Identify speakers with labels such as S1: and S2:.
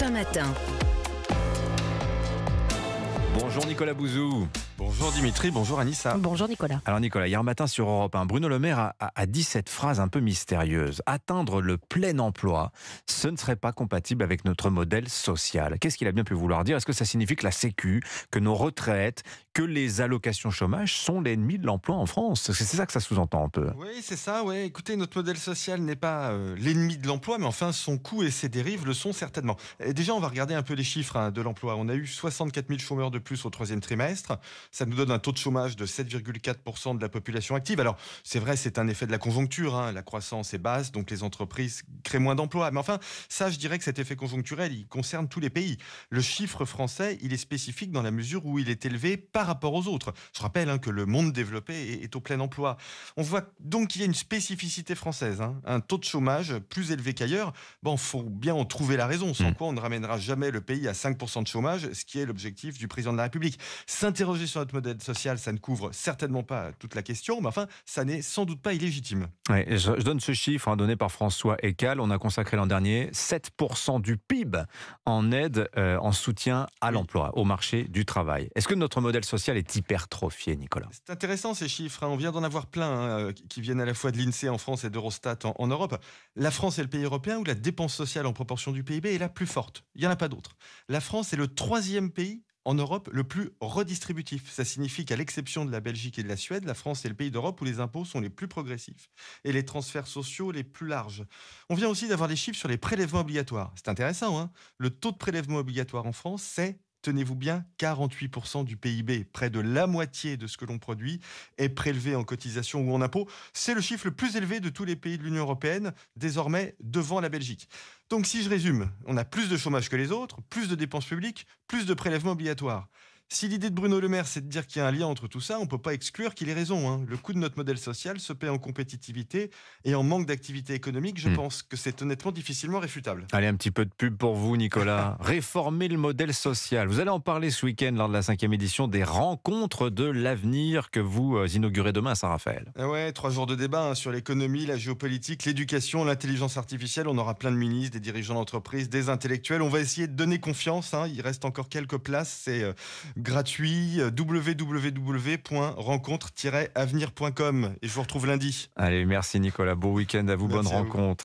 S1: TF1 Matin.
S2: Bonjour Nicolas Bouzou.
S3: Bonjour Dimitri, bonjour Anissa.
S4: Bonjour Nicolas.
S2: Alors Nicolas, hier matin sur Europe 1, Bruno Le Maire a dit cette phrase un peu mystérieuse. Atteindre le plein emploi, ce ne serait pas compatible avec notre modèle social. Qu'est-ce qu'il a bien pu vouloir dire? Est-ce que ça signifie que la Sécu, que nos retraites, que les allocations chômage sont l'ennemi de l'emploi en France? C'est ça que ça sous-entend un peu.
S3: Oui, c'est ça, ouais. Écoutez, notre modèle social n'est pas l'ennemi de l'emploi, mais enfin son coût et ses dérives le sont certainement. Et déjà, on va regarder un peu les chiffres de l'emploi. On a eu 64 000 chômeurs de plus au troisième trimestre. Ça nous donne un taux de chômage de 7,4% de la population active. Alors, c'est vrai, c'est un effet de la conjoncture. La croissance est basse, donc les entreprises créent moins d'emplois. Mais enfin, ça, je dirais que cet effet conjoncturel, il concerne tous les pays. Le chiffre français, il est spécifique dans la mesure où il est élevé par rapport aux autres. Je rappelle que le monde développé est au plein emploi. On voit donc qu'il y a une spécificité française. Un taux de chômage plus élevé qu'ailleurs. Bon, faut bien en trouver la raison, sans quoi on ne ramènera jamais le pays à 5% de chômage, ce qui est l'objectif du président de la République. S'interroger sur notre modèle social, ça ne couvre certainement pas toute la question, mais enfin, ça n'est sans doute pas illégitime.
S2: Ouais, je donne ce chiffre donné par François Ekal. On a consacré l'an dernier 7% du PIB en aide, en soutien à l'emploi, au marché du travail. Est-ce que notre modèle social est hypertrophié, Nicolas?
S3: C'est intéressant ces chiffres, on vient d'en avoir plein qui viennent à la fois de l'INSEE en France et d'Eurostat en Europe. La France est le pays européen où la dépense sociale en proportion du PIB est la plus forte. Il n'y en a pas d'autre. La France est le troisième pays en Europe le plus redistributif. Ça signifie qu'à l'exception de la Belgique et de la Suède, la France est le pays d'Europe où les impôts sont les plus progressifs et les transferts sociaux les plus larges. On vient aussi d'avoir les chiffres sur les prélèvements obligatoires. C'est intéressant, Le taux de prélèvement obligatoire en France, c'est, tenez-vous bien, 48% du PIB. Près de la moitié de ce que l'on produit est prélevé en cotisation ou en impôts. C'est le chiffre le plus élevé de tous les pays de l'Union européenne, désormais devant la Belgique. Donc si je résume, on a plus de chômage que les autres, plus de dépenses publiques, plus de prélèvements obligatoires. Si l'idée de Bruno Le Maire, c'est de dire qu'il y a un lien entre tout ça, on ne peut pas exclure qu'il ait raison. Le coût de notre modèle social se paie en compétitivité et en manque d'activité économique. Je pense que c'est honnêtement difficilement réfutable.
S2: Allez, un petit peu de pub pour vous, Nicolas. Réformer le modèle social. Vous allez en parler ce week-end lors de la 5e édition des Rencontres de l'avenir que vous inaugurez demain à Saint-Raphaël.
S3: Ouais, 3 jours de débat sur l'économie, la géopolitique, l'éducation, l'intelligence artificielle. On aura plein de ministres, des dirigeants d'entreprise, des intellectuels. On va essayer de donner confiance. Il reste encore quelques places. C'est gratuit, www.rencontre-avenir.com. Et je vous retrouve lundi.
S2: Allez, merci Nicolas. Beau week-end à vous, bonne rencontre.